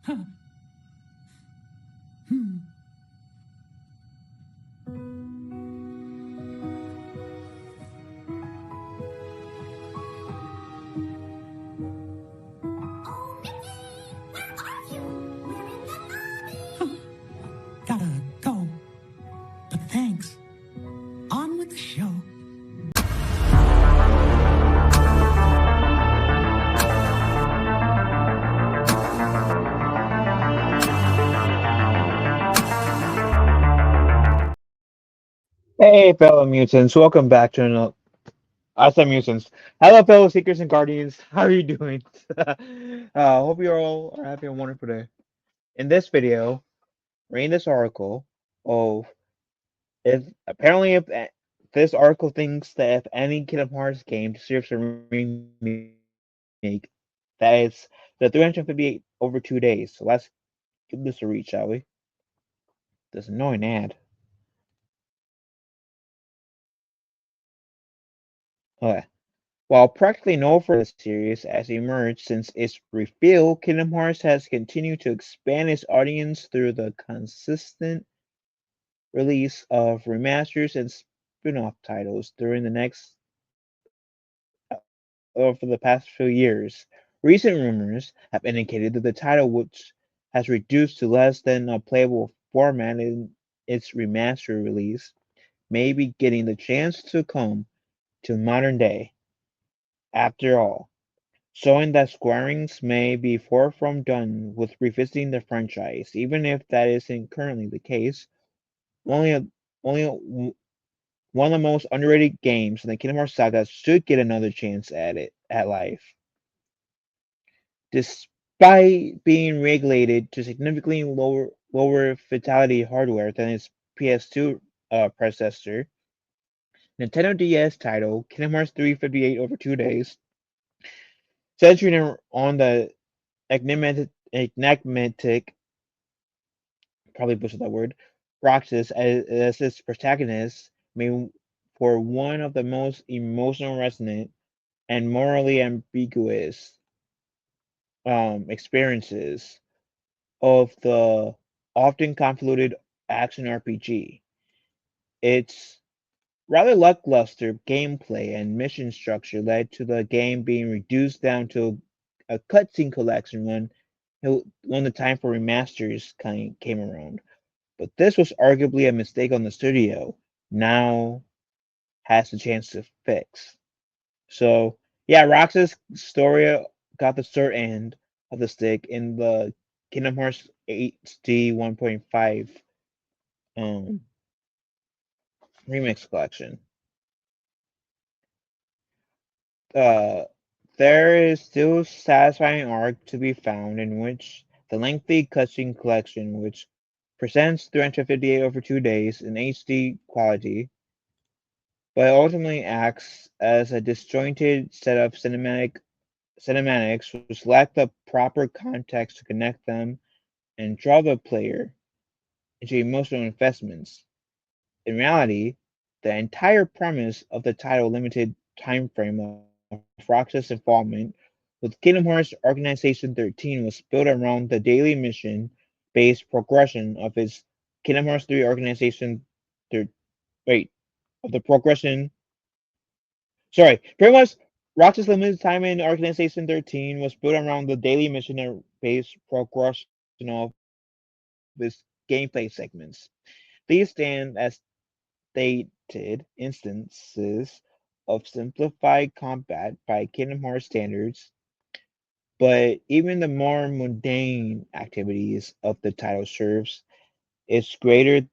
Gotta go. But thanks. On with the show. Hey, fellow mutants, welcome back to another. I said mutants. Hello, fellow seekers and guardians. How are you doing? Hope you all are having a wonderful day. In this video, reading this article of if apparently if this article thinks that if any Kingdom Hearts game deserves a remake, that is the 358 over 2 days. So let's give this a read, shall we? This annoying ad. Okay. While practically no further series has emerged since its reveal, Kingdom Hearts has continued to expand its audience through the consistent release of remasters and spin-off titles during the next for the past few years. Recent rumors have indicated that the title, which has reduced to less than a playable format in its remaster release, may be getting the chance to come to modern day. After all, showing that Square Enix may be far from done with revisiting the franchise, even if that isn't currently the case. Only one of the most underrated games in the Kingdom Hearts saga should get another chance at life. Despite being regulated to significantly lower fidelity hardware than its PS2 predecessor, Nintendo DS title Kingdom Hearts 358 over 2 days, centering on the enigmatic, probably butchered that word, Roxas as its protagonist, made for one of the most emotional, resonant, and morally ambiguous experiences of the often convoluted action RPG. Its rather lackluster gameplay and mission structure led to the game being reduced down to a cutscene collection when the time for remasters came around. But this was arguably a mistake on the studio. Now has the chance to fix. So yeah, Roxas' story got the short end of the stick in the Kingdom Hearts HD 1.5 um, remix collection. Uh, there is still satisfying arc to be found in which the lengthy cutscene collection, which presents 358 over 2 days in HD quality, but ultimately acts as a disjointed set of cinematics which lack the proper context to connect them and draw the player into emotional investments. In reality, the entire premise of the title limited time frame of Roxas' involvement with Kingdom Hearts Organization 13 was built around the daily mission based progression of its Kingdom Hearts 3 Organization thir- wait, of the progression. Sorry, pretty much Roxas limited time in Organization 13 was built around the daily mission and based progression of its gameplay segments. These stand as stated instances of simplified combat by Kingdom Hearts standards, but even the more mundane activities of the title serves its greater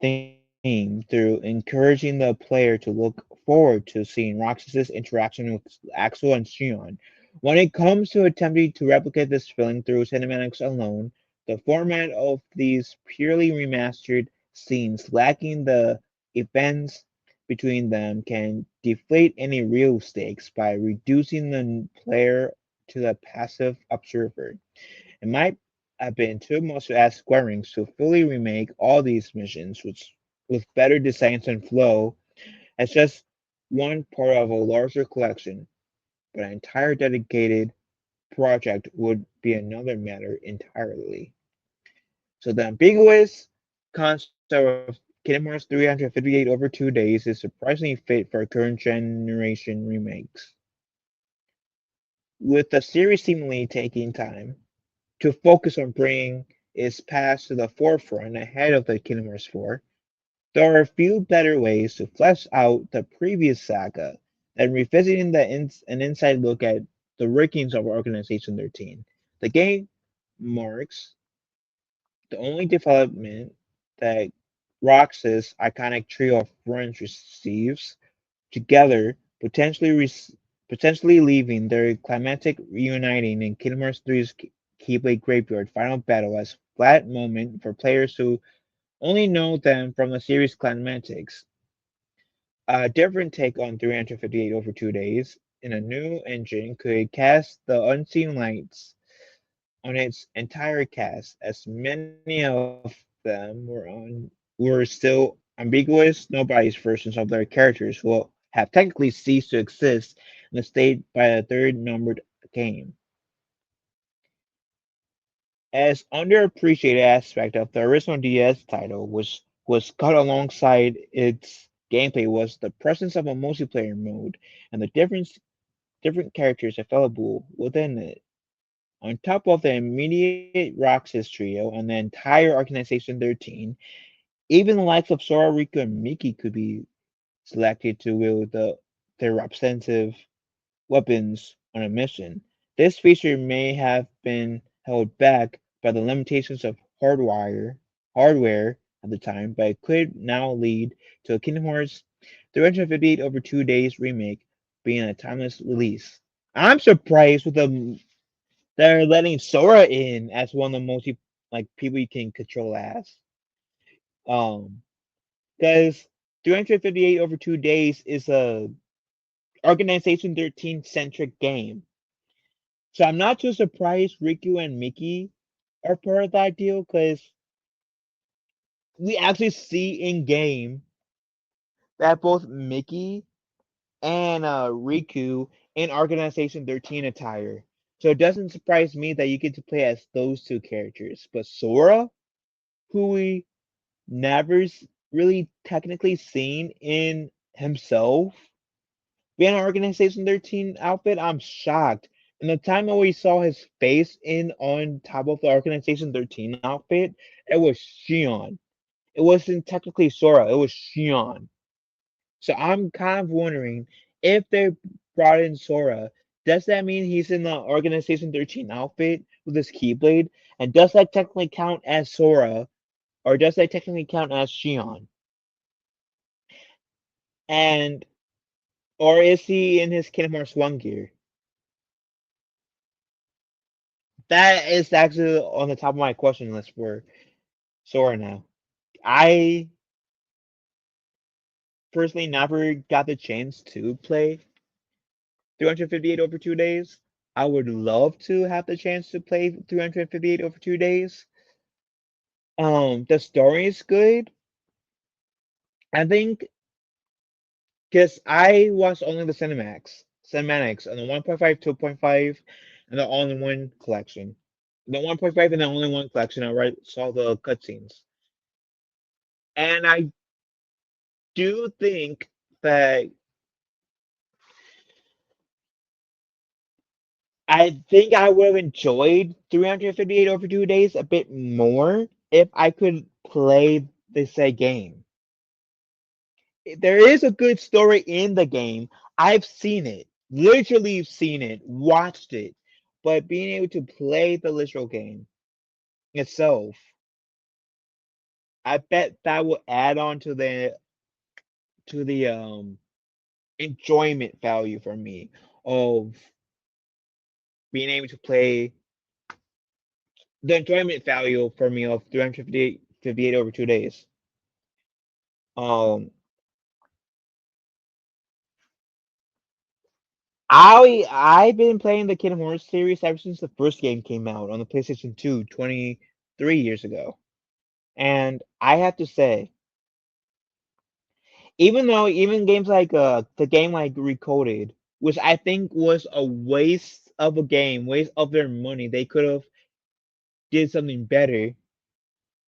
theme through encouraging the player to look forward to seeing Roxas' interaction with Axel and Xion. When it comes to attempting to replicate this feeling through cinematics alone, the format of these purely remastered scenes lacking the events between them can deflate any real stakes by reducing the player to the passive observer. It might have been too much to ask Square Enix to fully remake all these missions with better designs and flow as just one part of a larger collection, but an entire dedicated project would be another matter entirely. So the ambiguous concept of Kingdom Hearts 358 over 2 days is surprisingly fit for current generation remakes. With the series seemingly taking time to focus on bringing its past to the forefront ahead of the Kingdom Hearts 4, there are few better ways to flesh out the previous saga than revisiting an inside look at the workings of Organization 13. The game marks the only development that Roxas' iconic trio of friends receives together, potentially leaving their climactic reuniting in Kingdom Hearts 3's Keyblade Graveyard final battle as flat moment for players who only know them from the series climatics. A different take on 358 over 2 days in a new engine could cast the unseen lights on its entire cast, as many of them were still ambiguous, nobody's versions of their characters who have technically ceased to exist in the state by the third numbered game. As underappreciated aspect of the original DS title, which was cut alongside its gameplay, was the presence of a multiplayer mode and the different characters available within it. On top of the immediate Roxas trio and the entire Organization 13, even the likes of Sora, Riku, and Miki could be selected to wield their representative weapons on a mission. This feature may have been held back by the limitations of hardware at the time, but it could now lead to a Kingdom Hearts 358 over 2 days remake being a timeless release. I'm surprised with they're letting Sora in as one of the most people you can control as. Um, because 358 over 2 days is a Organization 13 centric game. So I'm not too surprised Riku and Mickey are part of that deal because we actually see in game that both Mickey and Riku in Organization 13 attire. So it doesn't surprise me that you get to play as those two characters. But Sora, who we never really technically seen in himself, being an Organization 13 outfit, I'm shocked. And the time that we saw his face in on top of the Organization 13 outfit, it was Xion. It wasn't technically Sora, it was Xion. So I'm kind of wondering if they brought in Sora, does that mean he's in the Organization 13 outfit with his Keyblade? And does that technically count as Sora, or does that technically count as Xion? And or is he in his Kingdom Hearts 1 gear? That is actually on the top of my question list for Sora now. I personally never got the chance to play 358 over 2 days. I would love to have the chance to play 358 over 2 days. The story is good. I think because I watched only the cinematics on the 1.5, 2.5, and the all-in-one collection. The 1.5 and the only one collection. Saw the cutscenes, and I do think that I would have enjoyed 358 over 2 days a bit more if I could play the said game. There is a good story in the game. I've seen it, literally seen it, watched it, but being able to play the literal game itself, I bet that will add on to the enjoyment value for me of being able to play the enjoyment value for me of 358 over 2 days. Um, I've been playing the Kingdom Hearts series ever since the first game came out on the PlayStation 2 23 years ago. And I have to say, even games like the game like Recoded, which I think was a waste of a game, waste of their money. They could have did something better.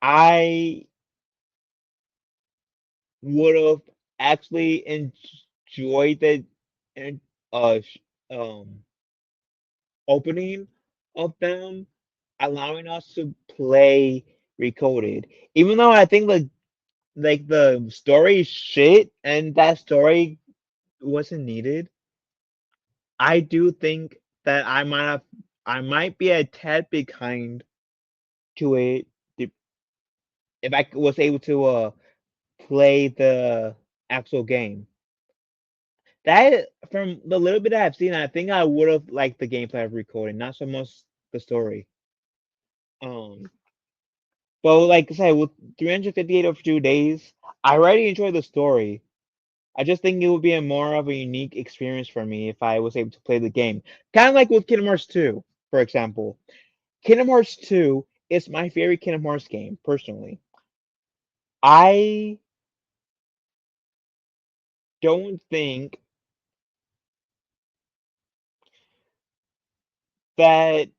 I would have actually enjoyed the and um opening of them allowing us to play Recoded. Even though I think the story is shit and that story wasn't needed, I do think that I might be a tad behind to it if I was able to play the actual game. That from the little bit I've seen, I think I would have liked the gameplay of Recoded, not so much the story. Um, but like I said, with 358 over 2 days, I already enjoyed the story. I just think it would be a more of a unique experience for me if I was able to play the game. Kind of like with Kingdom Hearts 2, for example. Kingdom Hearts 2 is my favorite Kingdom Hearts game, personally. I don't think that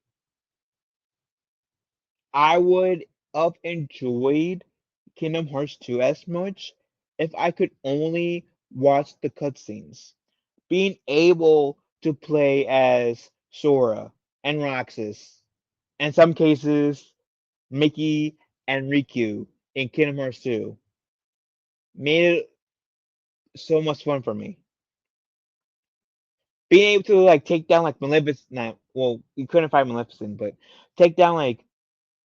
I would have enjoyed Kingdom Hearts 2 as much if I could only watch the cutscenes. Being able to play as Sora and Roxas, in some cases, Mickey and Riku in Kingdom Hearts 2 made it so much fun for me. Being able to like take down like Maleficent, not well, you couldn't fight Maleficent, but take down like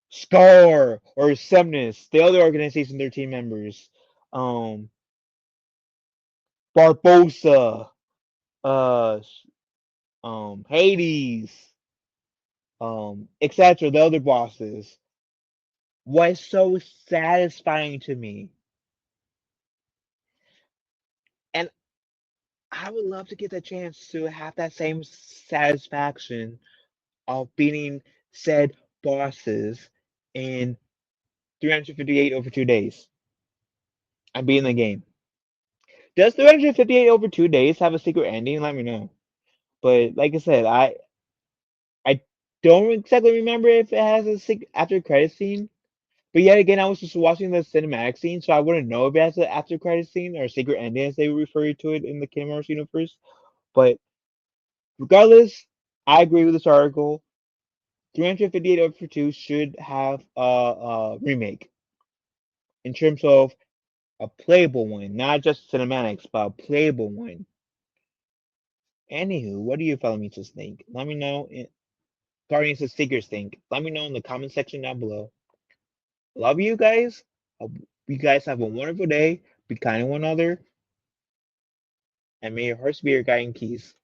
Scar or Semnis, the other organization, their team members, um, Barbosa, uh, Hades, etc. The other bosses was so satisfying to me, and I would love to get the chance to have that same satisfaction of beating said bosses in 358 over 2 days and beating the game. Does 358 over 2 days have a secret ending? Let me know. But like I said, I don't exactly remember if it has a after credit scene. But yet again, I was just watching the cinematic scene, so I wouldn't know if it has an after credit scene or a secret ending as they refer to it in the Kingdom Hearts universe. But regardless, I agree with this article. 358 over 2 should have a remake in terms of a playable one, not just cinematics, but a playable one. Anywho, what do you fellow me just think? Let me know. Guardians of Seekers think. Let me know in the comment section down below. Love you guys. Hope you guys have a wonderful day. Be kind to one another. And may your hearts be your guiding keys.